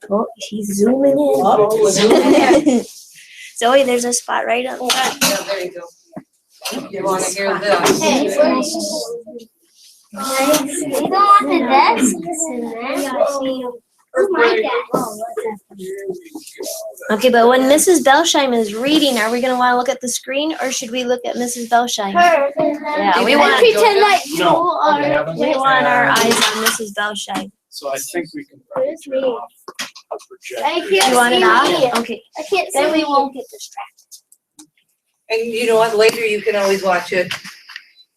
Oh, she's zooming in. Oh, zooming in. Zoe, there's a spot right up front. Yeah, there you go. You want to hear this? Hey, we don't want the desks in there. Oh my God. Okay, but when Mrs. Belsheim is reading, are we gonna want to look at the screen or should we look at Mrs. Belsheim? Yeah, we want Pretend that you No, are. they haven't. we want our eyes on Mrs. Belsheim. So I think we can probably turn off a projector. I can't You want it see off? me. Okay. I can't see Then we me. won't get distracted. And you know what, later you can always watch it.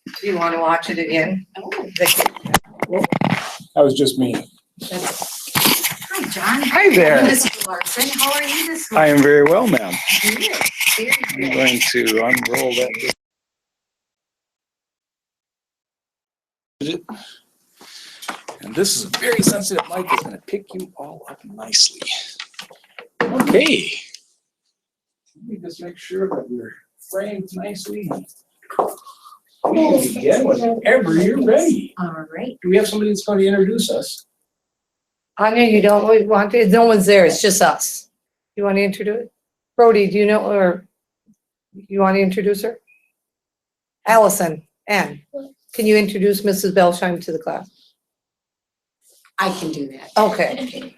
If you want to watch it again. That was just me. Hi, John. Hi there. Mr. Larson, how are you this I morning? am very well, ma'am. Good, very I'm good. going to unroll that. And this is a very sensitive mic. It's going to pick you all up nicely. Okay. Let me just make sure that we're framed nicely. We can begin whenever you're ready. All right. Do we have somebody that's going to introduce us? Anya, you don't want to, no one's there, it's just us. You want to introduce it? Brody, do you know, or you want to introduce her? Allison, Ann, can you introduce Mrs. Belsheim to the class? I can do that. Okay.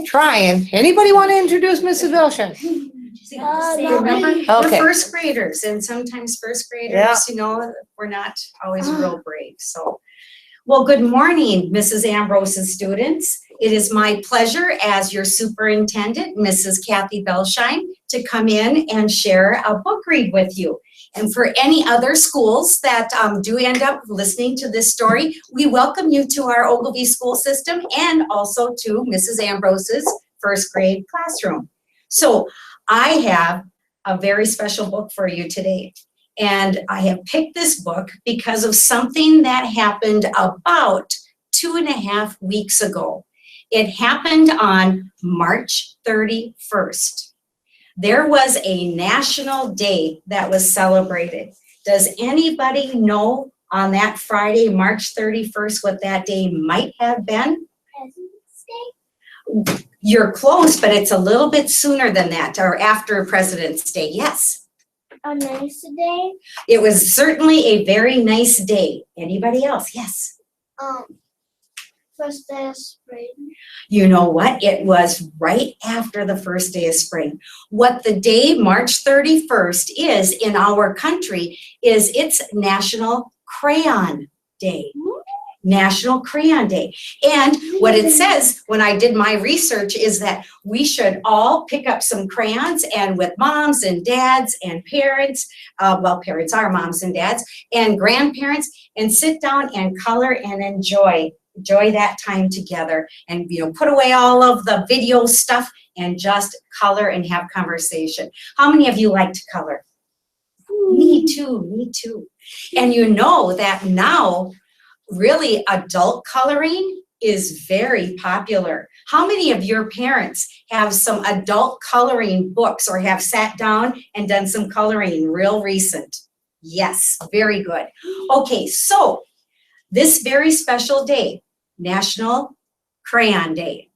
Trying. Anybody want to introduce Mrs. Belsheim? Remember, Okay. we're first graders, and sometimes first graders, Yeah. you know, we're not always real brave, so. Well, good morning, Mrs. Ambrose's students. It is my pleasure as your superintendent, Mrs. Kathy Belsheim, to come in and share a book read with you. And for any other schools that do end up listening to this story, we welcome you to our Ogilvie school system and also to Mrs. Ambrose's first grade classroom. So I have a very special book for you today. And I have picked this book because of something that happened about 2.5 weeks ago. It happened on March 31st. There was a national day that was celebrated. Does anybody know on that Friday, March 31st, what that day might have been? President's Day? You're close, but it's a little bit sooner than that, or after President's Day, yes. A nice day. It was certainly a very nice day. Anybody else? Yes. First day of spring. You know what? It was right after the first day of spring. What the day, March 31st, is in our country is it's National Crayon Day. National Crayon Day. And what it says when I did my research is that we should all pick up some crayons and with moms and dads and parents, well, parents are moms and dads, and grandparents, and sit down and color and enjoy that time together, and put away all of the video stuff and just color and have conversation. How many of you like to color? Me too. And you know that now really adult coloring is very popular. How many of your parents have some adult coloring books or have sat down and done some coloring real recent? Yes, very good. Okay, so this very special day, National Crayon Day,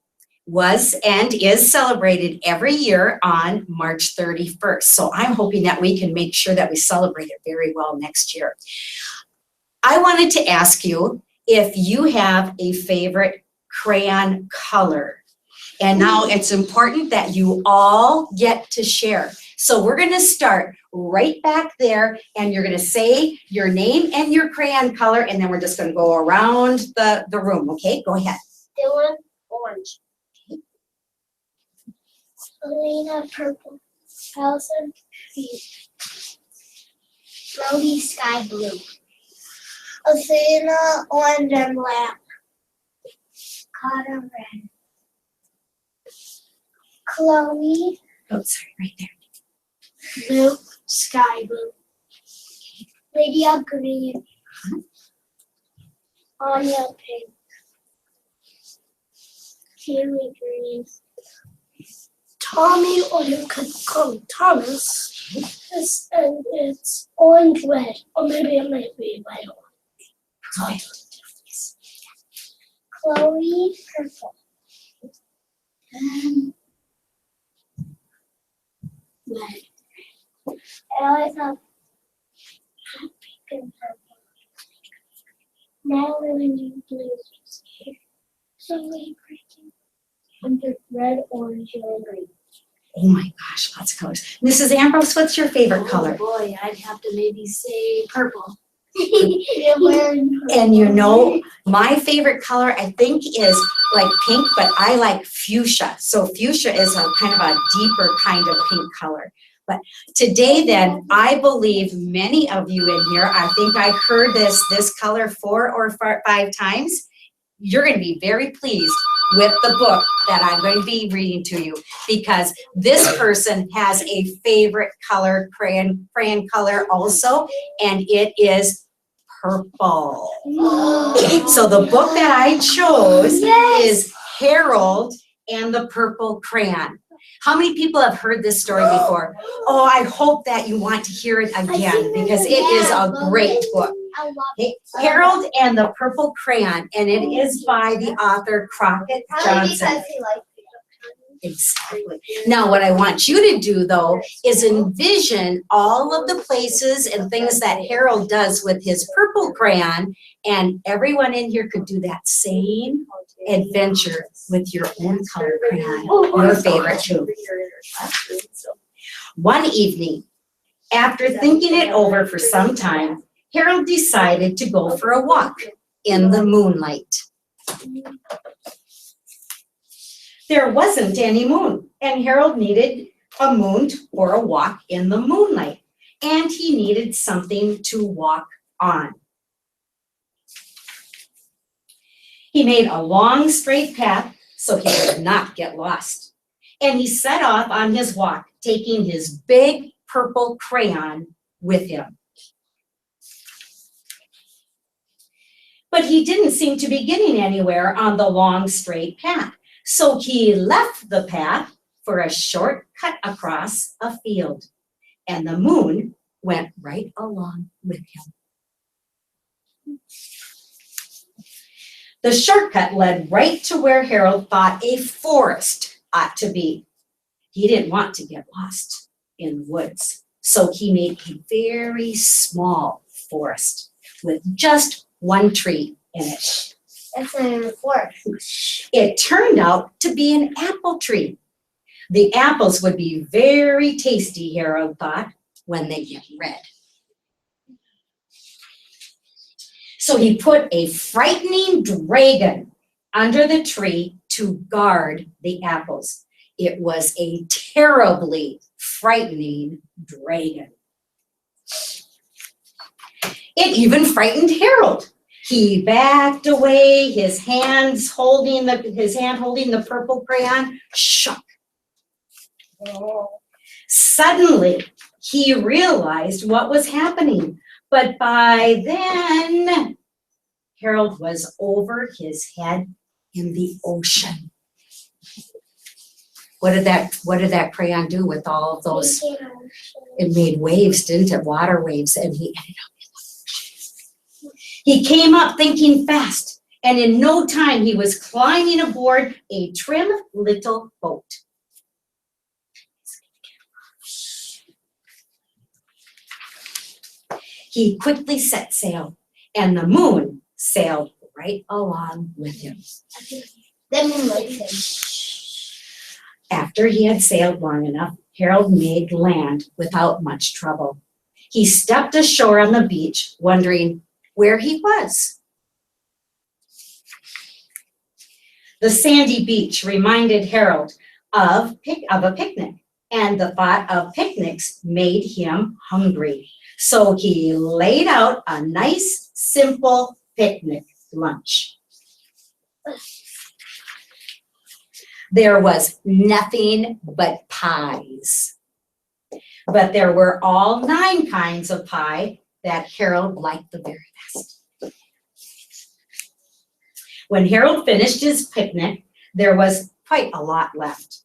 was and is celebrated every year on March 31st. So I'm hoping that we can make sure that we celebrate it very well next year. I wanted to ask you if you have a favorite crayon color. And now it's important that you all get to share. So we're gonna start right back there and you're gonna say your name and your crayon color, and then we're just gonna go around the room, okay? Go ahead. Dylan, orange. Elena, purple. Allison, pink. Brody, sky blue. Athena, orange and black. Carter, red. Chloe, Oh, sorry, right there. blue, sky blue. Lydia, green. Anya, pink. Haley, green. Tommy, or you could call him Thomas. And it's orange, red, or maybe it might be white. Chloe, purple. Red. I always have pink and purple. Now we're going to do blues here. So we're breaking under red, orange, yellow, green. Oh my gosh, lots of colors. Mrs. Ambrose, what's your favorite color? Oh boy, I'd have to maybe say purple. Yeah, wearing purple. And you know, my favorite color I think is like pink, but I like fuchsia. So fuchsia is a kind of a deeper kind of pink color. But today then, I believe many of you in here, I think I heard this color 4 or 5 times. You're going to be very pleased with the book that I'm going to be reading to you, because this person has a favorite color, crayon color also, and it is purple. So the book that I chose is Harold and the Purple Crayon. How many people have heard this story before? Oh, I hope that you want to hear it again, because it is a great book. I love it. Harold and the Purple Crayon, and it is by the author Crocket Johnson. Exactly. Now, what I want you to do, though, is envision all of the places and things that Harold does with his purple crayon, and everyone in here could do that same adventure with your own color crayon, your favorite too. One evening, after thinking it over for some time, Harold decided to go for a walk in the moonlight. There wasn't any moon, and Harold needed a moon for a walk in the moonlight, and he needed something to walk on. He made a long straight path so he would not get lost, and he set off on his walk, taking his big purple crayon with him. But he didn't seem to be getting anywhere on the long straight path. So he left the path for a short cut across a field, and the moon went right along with him. The shortcut led right to where Harold thought a forest ought to be. He didn't want to get lost in the woods, so he made a very small forest with just one tree in it. That's a forest. It turned out to be an apple tree. The apples would be very tasty, Harold thought, when they get red. So he put a frightening dragon under the tree to guard the apples. It was a terribly frightening dragon. It even frightened Harold. He backed away, his hand holding the purple crayon shook. Suddenly, he realized what was happening, but by then, Harold was over his head in the ocean. What did that crayon do with all of those? It made waves, didn't it? Water waves, and he ended up. He came up thinking fast, and in no time he was climbing aboard a trim little boat. He quickly set sail, and the moon sailed right along with him. The moon likes him. After he had sailed long enough, Harold made land without much trouble. He stepped ashore on the beach, wondering where he was. The sandy beach reminded Harold of a picnic, and the thought of picnics made him hungry. So he laid out a nice, simple picnic lunch. There was nothing but pies, but there were all 9 kinds of pie that Harold liked the very best. When Harold finished his picnic, there was quite a lot left.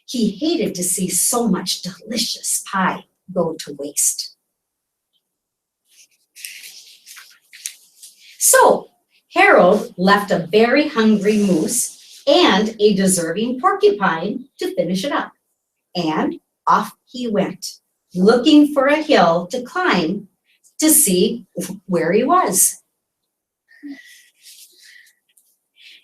He hated to see so much delicious pie go to waste. So Harold left a very hungry moose and a deserving porcupine to finish it up. And off he went, looking for a hill to climb to see where he was.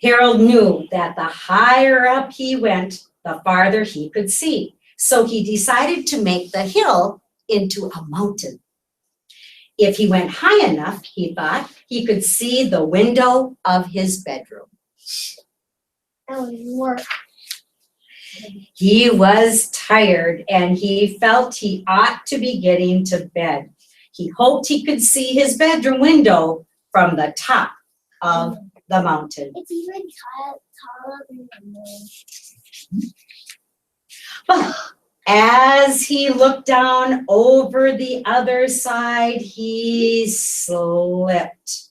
Harold knew that the higher up he went, the farther he could see. So he decided to make the hill into a mountain. If he went high enough, he thought, he could see the window of his bedroom. That would work. He was tired and he felt he ought to be getting to bed. He hoped he could see his bedroom window from the top of the mountain. It's even taller than the moon. But as he looked down over the other side, he slipped.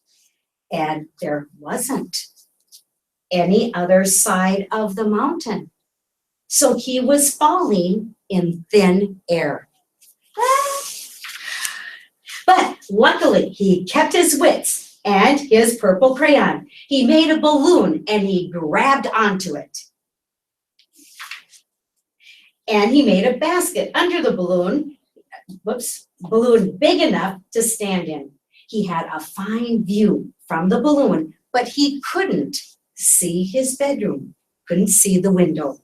And there wasn't any other side of the mountain. So he was falling in thin air. But luckily, he kept his wits and his purple crayon. He made a balloon and he grabbed onto it. And he made a basket under the balloon, balloon big enough to stand in. He had a fine view from the balloon, but he couldn't see his bedroom, couldn't see the window.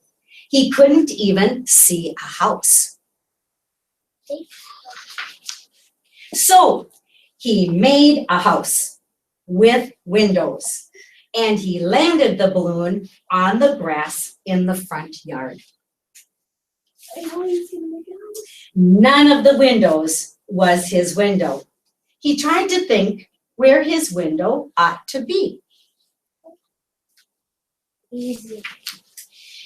He couldn't even see a house. So he made a house with windows, and he landed the balloon on the grass in the front yard. None of the windows was his window. He tried to think where his window ought to be. Easy.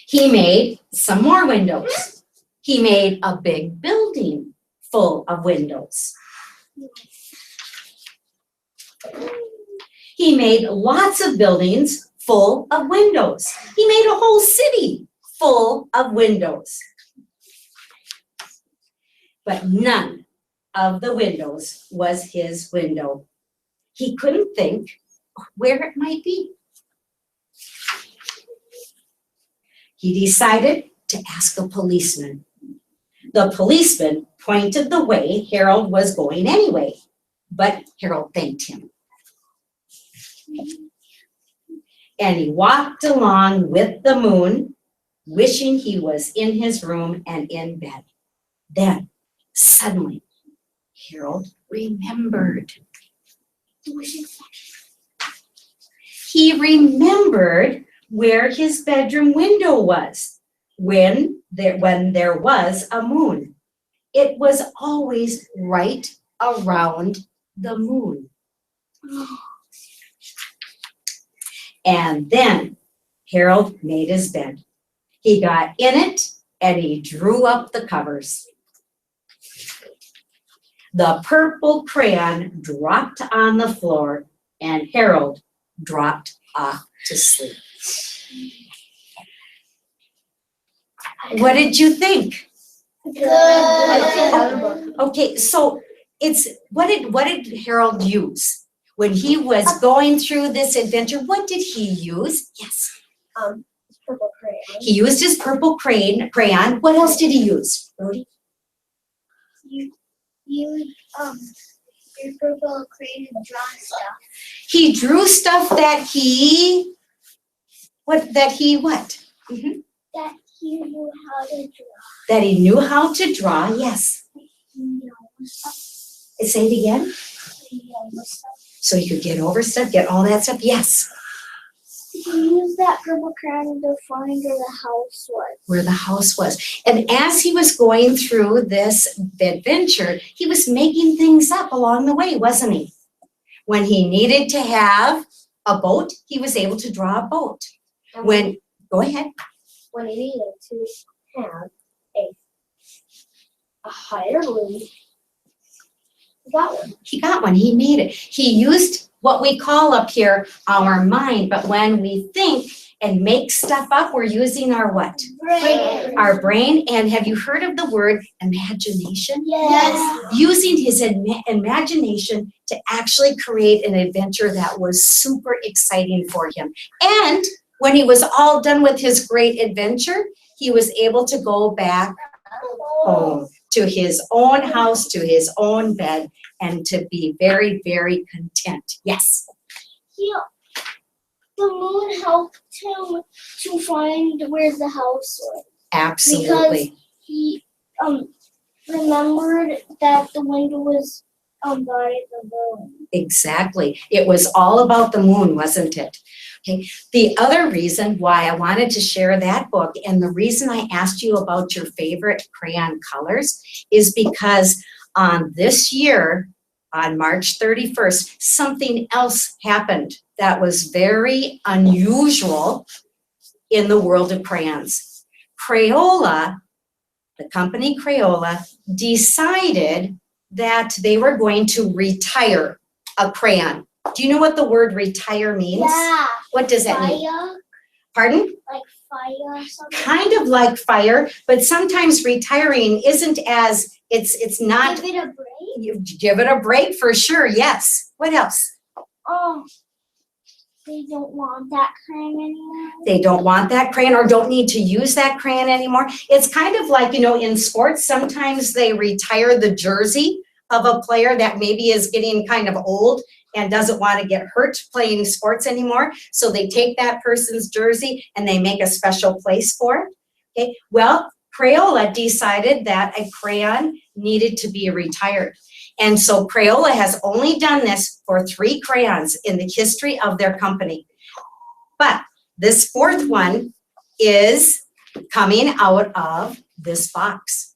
He made some more windows. He made a big building full of windows. He made lots of buildings full of windows. He made a whole city full of windows. But none of the windows was his window. He couldn't think where it might be. He decided to ask a policeman. The policeman pointed the way Harold was going anyway, but Harold thanked him. And he walked along with the moon, wishing he was in his room and in bed. Then, suddenly, Harold remembered. He remembered where his bedroom window was when there was a moon. It was always right around the moon. And then Harold made his bed. He got in it and he drew up the covers. The purple crayon dropped on the floor and Harold dropped off to sleep. What did you think? Good. Okay, so what did Harold use when he was going through this adventure? What did he use? Yes. Purple crayon. He used his purple crayon. What else did he use, Brody? You your purple crayon and draw stuff. He drew stuff that he what? Mhm. That he knew how to draw. That he knew how to draw, yes. Stuff. Say it again. Stuff. So he could get over stuff, get all that stuff, yes. He used that purple crayon to find where the house was. Where the house was. And as he was going through this adventure, he was making things up along the way, wasn't he? When he needed to have a boat, he was able to draw a boat. Go ahead. When he needed to have a higher balloon, he got one. He got one, he made it. He used what we call up here our mind, but when we think and make stuff up, we're using our what? Brain. Our brain. And have you heard of the word imagination? Yes. Using his imagination to actually create an adventure that was super exciting for him. And when he was all done with his great adventure, he was able to go back home to his own house, to his own bed, and to be very, very content. Yes. Yeah. The moon helped him to find where the house was. Absolutely. He remembered that the window was by the moon. Exactly. It was all about the moon, wasn't it? Okay. The other reason why I wanted to share that book, and the reason I asked you about your favorite crayon colors, is because this year, on March 31st, something else happened that was very unusual in the world of crayons. Crayola, the company Crayola, decided that they were going to retire a crayon. Do you know what the word retire means? Yeah. What does that mean? Fire, Pardon? like fire or something. Kind of like fire, but sometimes retiring isn't as, it's not, Give it a break. you give it a break for sure, yes. What else? They don't want that crayon anymore. They don't want that crayon or don't need to use that crayon anymore. It's kind of like, in sports, sometimes they retire the jersey of a player that maybe is getting kind of old and doesn't want to get hurt playing sports anymore. So they take that person's jersey and they make a special place for it. Okay. Well, Crayola decided that a crayon needed to be retired. And so Crayola has only done this for 3 crayons in the history of their company. But this 4th one is coming out of this box.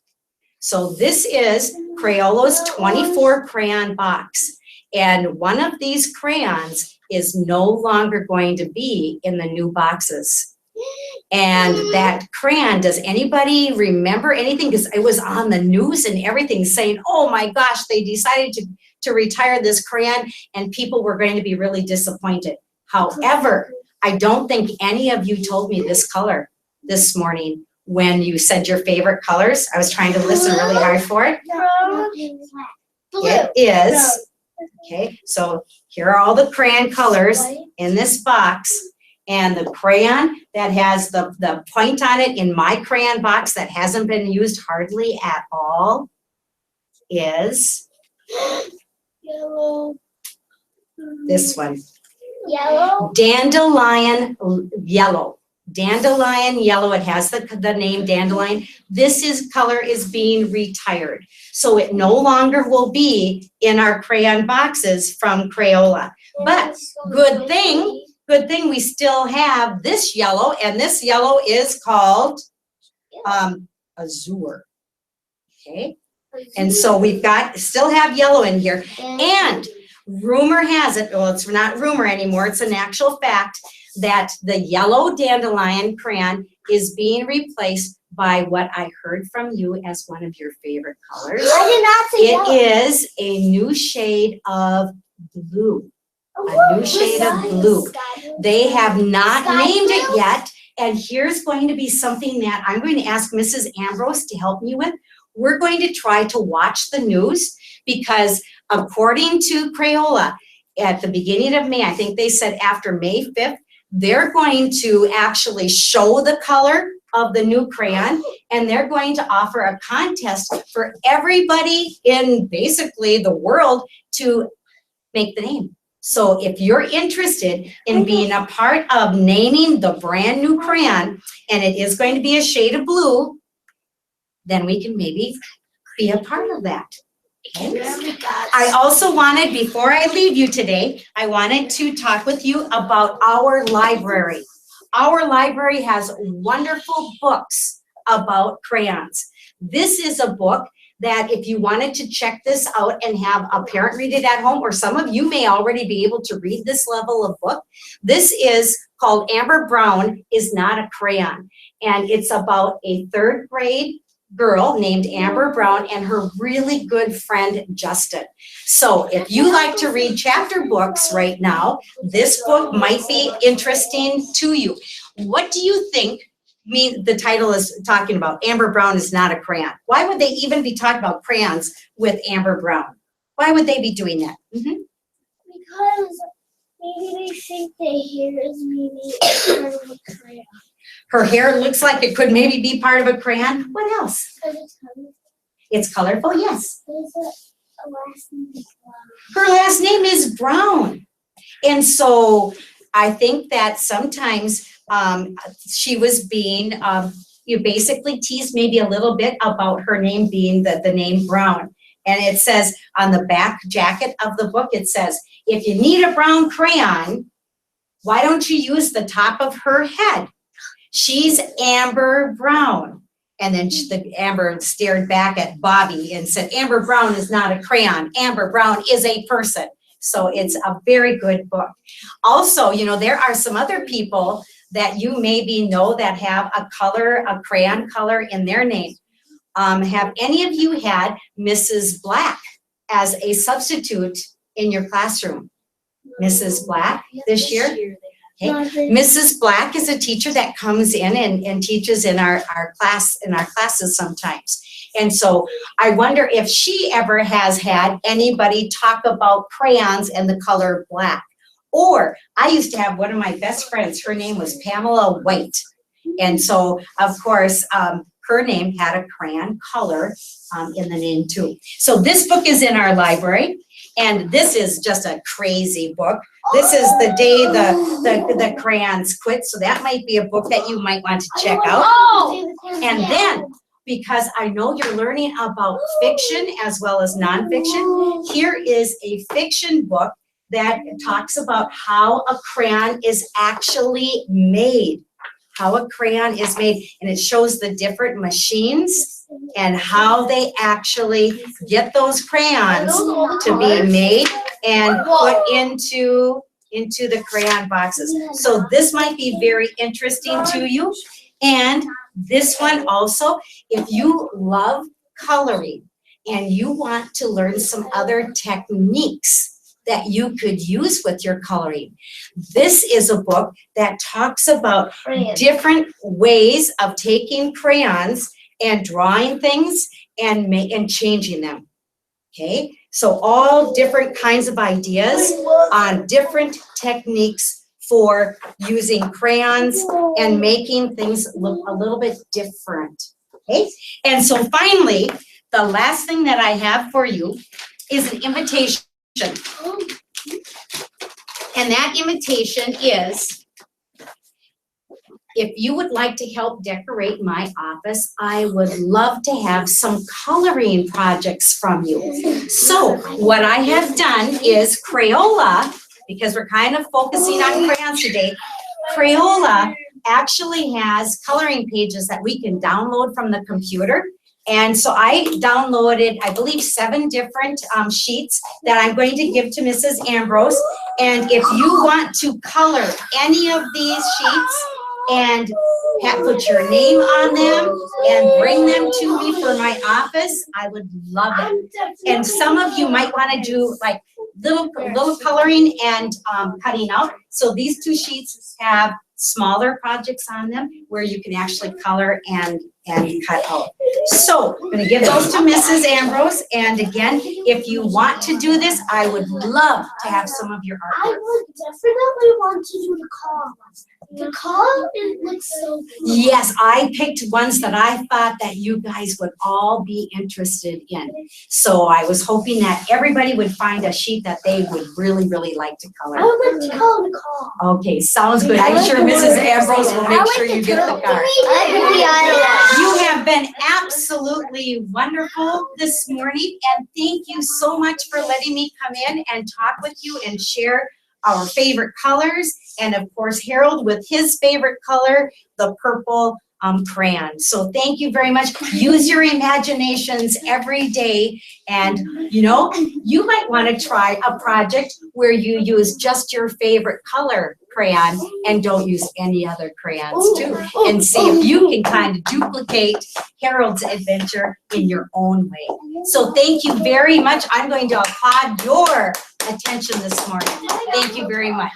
So this is Crayola's 24 crayon box. And one of these crayons is no longer going to be in the new boxes. And that crayon, does anybody remember anything? Because it was on the news and everything saying, oh my gosh, they decided to retire this crayon and people were going to be really disappointed. However, I don't think any of you told me this color this morning when you said your favorite colors. I was trying to listen really hard for it. Blue. It is. Okay, so here are all the crayon colors in this box. And the crayon that has the point on it in my crayon box that hasn't been used hardly at all is Yellow. this one. Yellow. Dandelion yellow. Dandelion yellow. It has the name dandelion. This color is being retired. So it no longer will be in our crayon boxes from Crayola. But good thing we still have this yellow, and this yellow is called azure. Okay, and so we've still have yellow in here. And rumor has it, well, it's not rumor anymore, it's an actual fact, that the yellow dandelion crayon is being replaced by what I heard from you as one of your favorite colors. I did not say yellow. It is a new shade of blue. A new shade of blue. They have not named it yet, and here's going to be something that I'm going to ask Mrs. Ambrose to help me with. We're going to try to watch the news because according to Crayola, at the beginning of May, I think they said after May 5th, they're going to actually show the color of the new crayon, and they're going to offer a contest for everybody in basically the world to make the name. So if you're interested in being a part of naming the brand new crayon, and it is going to be a shade of blue, then we can maybe be a part of that. Okay? I also wanted, before I leave you today, I wanted to talk with you about our library. Our library has wonderful books about crayons. This is a book that if you wanted to check this out and have a parent read it at home, or some of you may already be able to read this level of book, this is called Amber Brown is Not a Crayon. And it's about a 3rd grade girl named Amber Brown and her really good friend, Justin. So if you like to read chapter books right now, this book might be interesting to you. what do you think the title is talking about? Amber Brown is not a crayon. Why would they even be talking about crayons with Amber Brown? Why would they be doing that? Mhm. Because maybe they think their hair is maybe part of a crayon. Her hair looks like it could maybe be part of a crayon. What else? Because it's colorful. It's colorful, yes. There's a last name is Brown. Her last name is Brown. And so I think that sometimes she was being, you basically teased maybe a little bit about her name being the name Brown. And it says on the back jacket of the book, it says, if you need a brown crayon, why don't you use the top of her head? She's Amber Brown. And then Amber stared back at Bobby and said, Amber Brown is not a crayon. Amber Brown is a person. So it's a very good book. Also, you know, there are some other people that you maybe know that have a color, a crayon color in their name. Have any of you had Mrs. Black as a substitute in your classroom? Mrs. Black this year? Okay. Mrs. Black is a teacher that comes in and teaches in our classes sometimes. And so I wonder if she ever has had anybody talk about crayons and the color black. Or I used to have one of my best friends, her name was Pamela White. And so, of course, her name had a crayon color in the name too. So this book is in our library, and this is just a crazy book. This is the day the crayons quit, so that might be a book that you might want to check out. And then, because I know you're learning about fiction as well as nonfiction, here is a fiction book that talks about how a crayon is actually made. How a crayon is made, and it shows the different machines and how they actually get those crayons to be made and put into the crayon boxes. So this might be very interesting to you. And this one also, if you love coloring and you want to learn some other techniques that you could use with your coloring, this is a book that talks about different ways of taking crayons and drawing things and changing them. Okay, so all different kinds of ideas on different techniques for using crayons and making things look a little bit different. Okay, and so finally, the last thing that I have for you is an invitation. And that invitation is, if you would like to help decorate my office, I would love to have some coloring projects from you. So what I have done is Crayola, because we're kind of focusing on crayons today, Crayola actually has coloring pages that we can download from the computer. And so I downloaded, I believe, 7 different sheets that I'm going to give to Mrs. Ambrose. And if you want to color any of these sheets and put your name on them and bring them to me for my office, I would love it. And some of you might want to do like little coloring and cutting out. So these 2 sheets have smaller projects on them where you can actually color and cut out. So I'm going to give those to Mrs. Ambrose. And again, if you want to do this, I would love to have some of your I artwork. would definitely want to do the car. The car, it looks so good. Yes, I picked ones that I thought that you guys would all be interested in. So I was hoping that everybody would find a sheet that they would really, really like to color. I would like to color the car. Okay, sounds good. I'm sure Mrs. Ambrose will make sure you get the car. You have been absolutely wonderful this morning, and thank you so much for letting me come in and talk with you and share our favorite colors, and of course Harold with his favorite color, the purple crayon. So thank you very much. Use your imaginations every day, and you know, you might want to try a project where you use just your favorite color crayon and don't use any other crayons too, and see if you can kind of duplicate Harold's adventure in your own way. So thank you very much. I'm going to applaud your attention this morning. Thank you very much.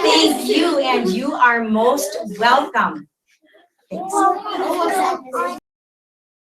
Thank you, and you are most welcome. Thanks.